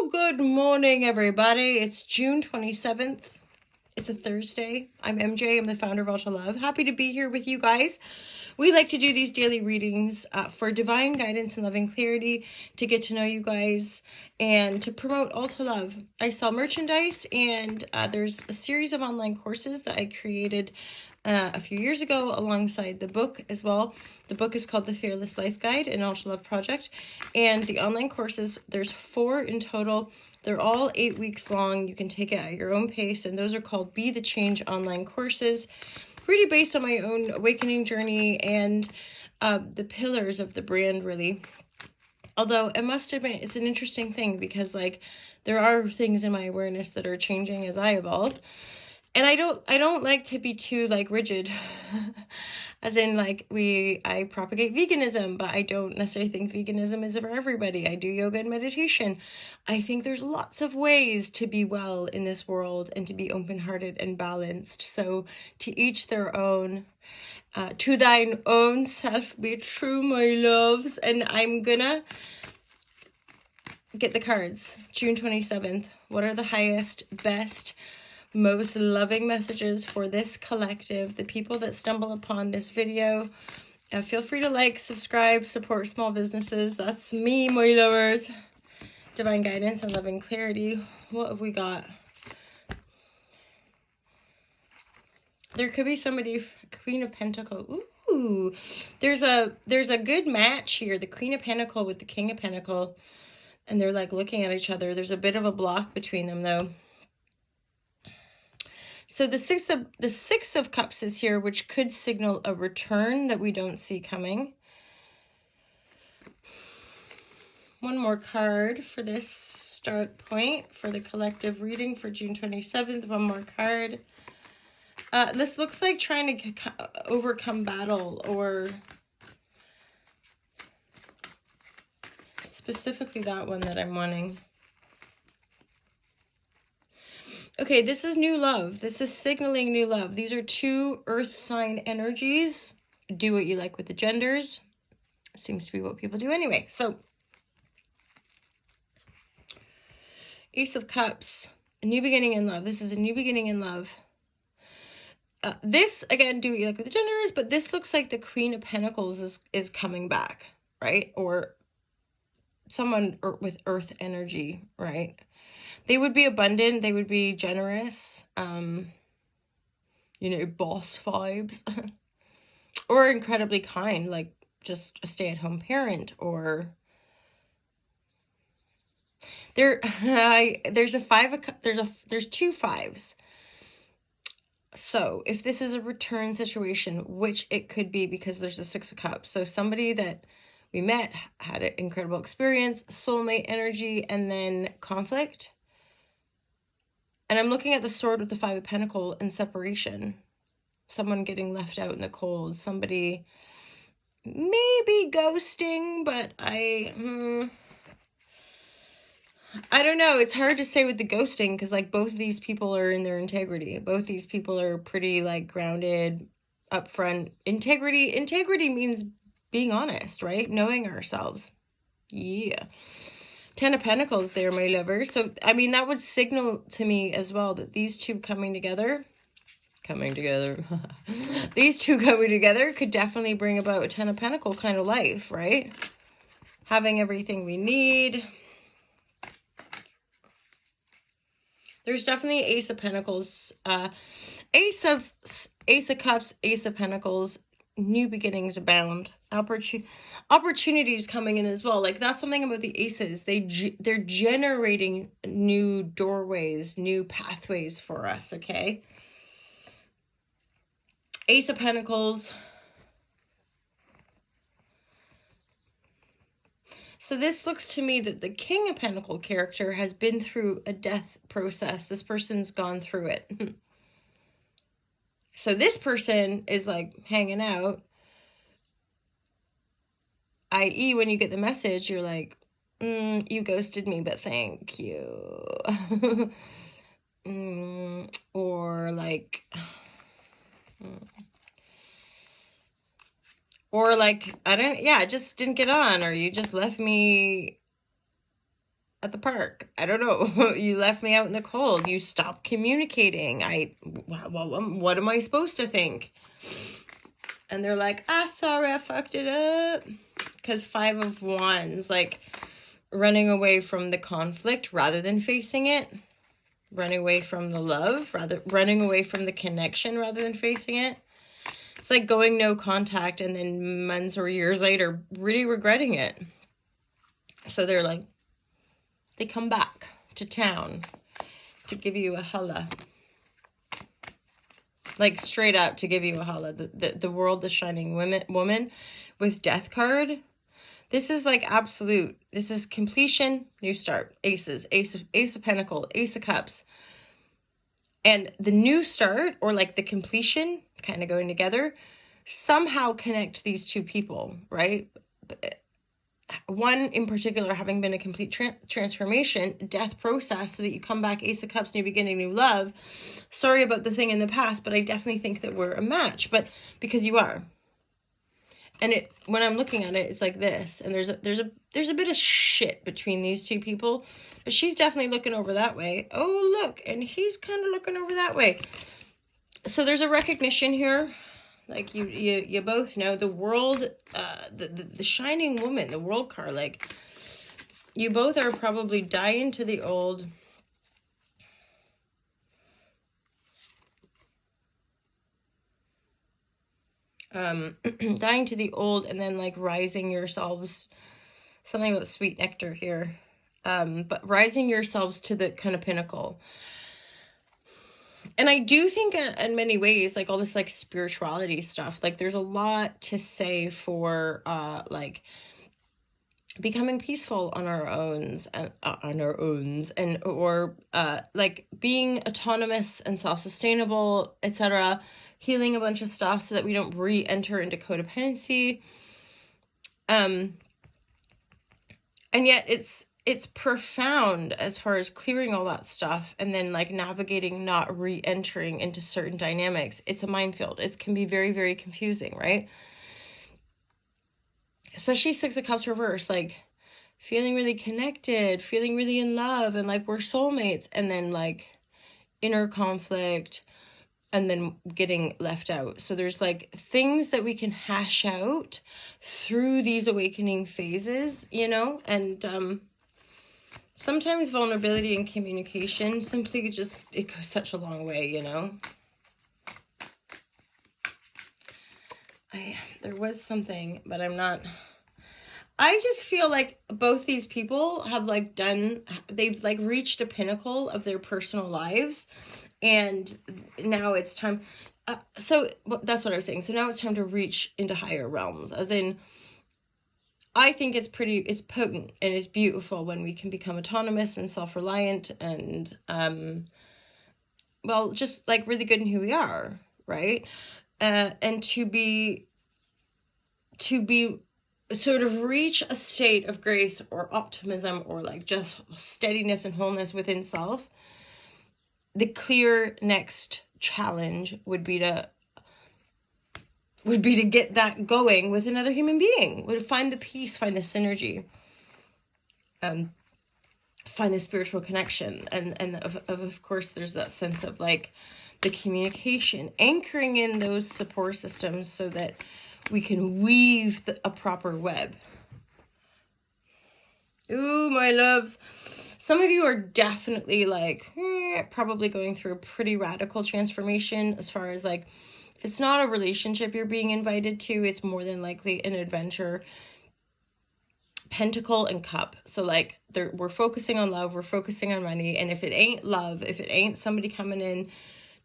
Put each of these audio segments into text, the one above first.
Good morning, everybody. It's June 27th. It's a Thursday. I'm MJ. I'm the founder of Ultra Love. Happy to be here with you guys. We like to do these daily readings for divine guidance and loving clarity, to get to know you guys, and to promote Ultra Love. I sell merchandise, and there's a series of online courses that I created a few years ago alongside the book as well. The book is called The Fearless Life Guide and Ultra Love Project. And the online courses, there's 4 in total. They're all 8 weeks long. You can take it at your own pace. And those are called Be the Change online courses. Really based on my own awakening journey and the pillars of the brand, really. Although I must admit, it's an interesting thing because there are things in my awareness that are changing as I evolve. And I don't like to be too rigid, as in I propagate veganism, but I don't necessarily think veganism is for everybody. I do yoga and meditation. I think there's lots of ways to be well in this world and to be open-hearted and balanced. So to each their own. To thine own self be true, my loves. And I'm gonna get the cards. June 27th. What are the highest, best, most loving messages for this collective, the people that stumble upon this video? Feel free to like, subscribe, support small businesses. That's me, my lovers. Divine guidance and loving clarity. What have we got? There could be somebody, Queen of Pentacles. Ooh, there's a good match here. The Queen of Pentacles with the King of Pentacles. And they're looking at each other. There's a bit of a block between them though. So the Six of Cups is here, which could signal a return that we don't see coming. One more card for this start point for the collective reading for June 27th. One more card. This looks like trying to overcome battle, or specifically that one that I'm wanting. Okay, this is new love. This is signaling new love. These are 2 earth sign energies. Do what you like with the genders. Seems to be what people do anyway. So, Ace of Cups, a new beginning in love. This is a new beginning in love. This, again, do what you like with the genders, but this looks like the Queen of Pentacles is coming back, right? Or someone with earth energy, right? They would be abundant. They would be generous. Boss vibes. Or incredibly kind, like just a stay-at-home parent, or there's there's 2 5s. So if this is a return situation, which it could be because there's a 6 of Cups. So somebody that we met, had an incredible experience, soulmate energy, and then conflict. And I'm looking at the Sword with the 5 of Pentacles and separation. Someone getting left out in the cold. Somebody maybe ghosting, but I don't know. It's hard to say with the ghosting because both of these people are in their integrity. Both these people are pretty grounded, upfront. Integrity means being honest, right? Knowing ourselves. Yeah. 10 of Pentacles there, my lover. So, I mean, that would signal to me as well that these 2 coming together, these 2 coming together could definitely bring about a 10 of Pentacles kind of life, right? Having everything we need. There's definitely Ace of Pentacles, Ace of Cups, Ace of Pentacles. New beginnings abound. Opportunities coming in as well. That's something about the aces. They're generating new doorways, new pathways for us. Okay. Ace of Pentacles. So this looks to me that the King of Pentacles character has been through a death process. This person's gone through it. So this person is hanging out. I.e., when you get the message, you're like, you ghosted me, but thank you. Or I just didn't get on, or you just left me at the park. I don't know. You left me out in the cold. You stopped communicating. What am I supposed to think? And they're like, sorry, I fucked it up. Because 5 of Wands, like running away from the conflict rather than facing it. Running away from the love, running away from the connection rather than facing it. It's like going no contact and then months or years later really regretting it. So they're like, they come back to town to give you a holla. Like straight up to give you a holla. The world, the shining woman with death card. This is like absolute. This is completion, new start. Aces, ace of pentacles, ace of cups. And the new start, or like the completion, kind of going together, somehow connect these two people, right? One in particular having been a complete transformation, death process, so that you come back, ace of cups, new beginning, new love. Sorry about the thing in the past, but I definitely think that we're a match, but because you are. And when I'm looking at it, it's like this, and there's a bit of shit between these two people, but she's definitely looking over that way. Oh, look, and he's kind of looking over that way. So there's a recognition here. Like you both know the world, the shining woman, the world card. Like you both are probably dying to the old. Dying to the old and then like rising yourselves, something about sweet nectar here, but rising yourselves to the kind of pinnacle. And I do think in many ways, like all this like spirituality stuff, like there's a lot to say for like becoming peaceful on our own and or like being autonomous and self-sustainable, etc., healing a bunch of stuff so that we don't re-enter into codependency. And yet it's profound as far as clearing all that stuff and then like navigating, not re-entering into certain dynamics. It's a minefield. It can be very, very confusing, right? Especially 6 of Cups reverse, like feeling really connected, feeling really in love, and like we're soulmates, and then like inner conflict, and then getting left out. So there's like things that we can hash out through these awakening phases, you know, and sometimes vulnerability and communication simply just, it goes such a long way, you know. There was something, but I'm not. I just feel like both these people have like they've like reached a pinnacle of their personal lives, and now it's time. So that's what I was saying. So now it's time to reach into higher realms, as in, I think it's potent and it's beautiful when we can become autonomous and self-reliant and, well, just like really good in who we are, right? And to be sort of reach a state of grace or optimism or like just steadiness and wholeness within self. The clear next challenge would be to get that going with another human being, would find the peace, find the synergy, find the spiritual connection. And of course, there's that sense of like the communication, anchoring in those support systems so that we can weave a proper web. Ooh, my loves. Some of you are definitely like, probably going through a pretty radical transformation as far as like, if it's not a relationship you're being invited to, it's more than likely an adventure. Pentacle and Cup. So like we're focusing on love, we're focusing on money. And if it ain't love, if it ain't somebody coming in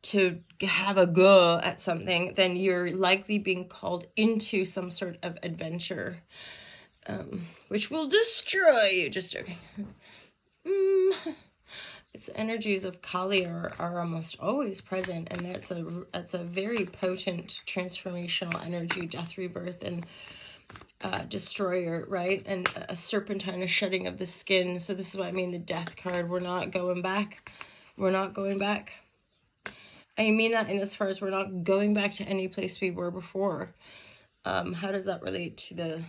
to have a go at something, then you're likely being called into some sort of adventure, which will destroy you. Just joking. Its energies of Kali are almost always present, and that's a very potent transformational energy, death, rebirth, and destroyer, right? And a serpentine, a shedding of the skin. So this is what I mean, the death card. We're not going back. We're not going back. I mean that in as far as we're not going back to any place we were before. How does that relate to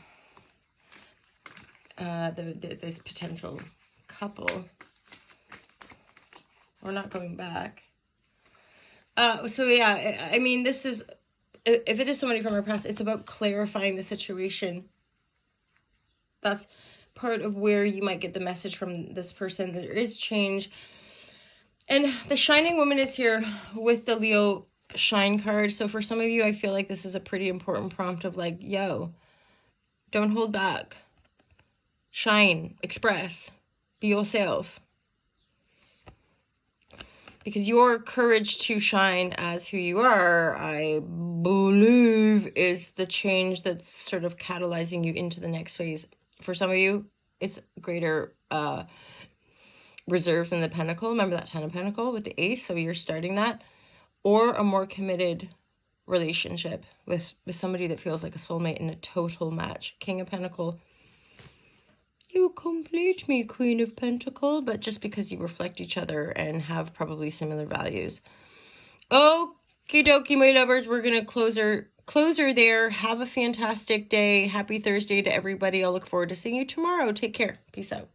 this potential couple. We're not going back. So yeah, I mean, this is, if it is somebody from our past, it's about clarifying the situation. That's part of where you might get the message from this person. There is change. And the Shining Woman is here with the Leo Shine card. So for some of you, I feel like this is a pretty important prompt of like, yo, don't hold back. Shine, express, be yourself. Because your courage to shine as who you are, I believe, is the change that's sort of catalyzing you into the next phase. For some of you, it's greater reserves in the Pentacle. Remember that 10 of Pentacle with the Ace? So you're starting that. Or a more committed relationship with somebody that feels like a soulmate and a total match. King of Pentacle. You complete me, Queen of Pentacle, but just because you reflect each other and have probably similar values. Okie dokie, my lovers, we're going to close her there. Have a fantastic day. Happy Thursday to everybody. I'll look forward to seeing you tomorrow. Take care. Peace out.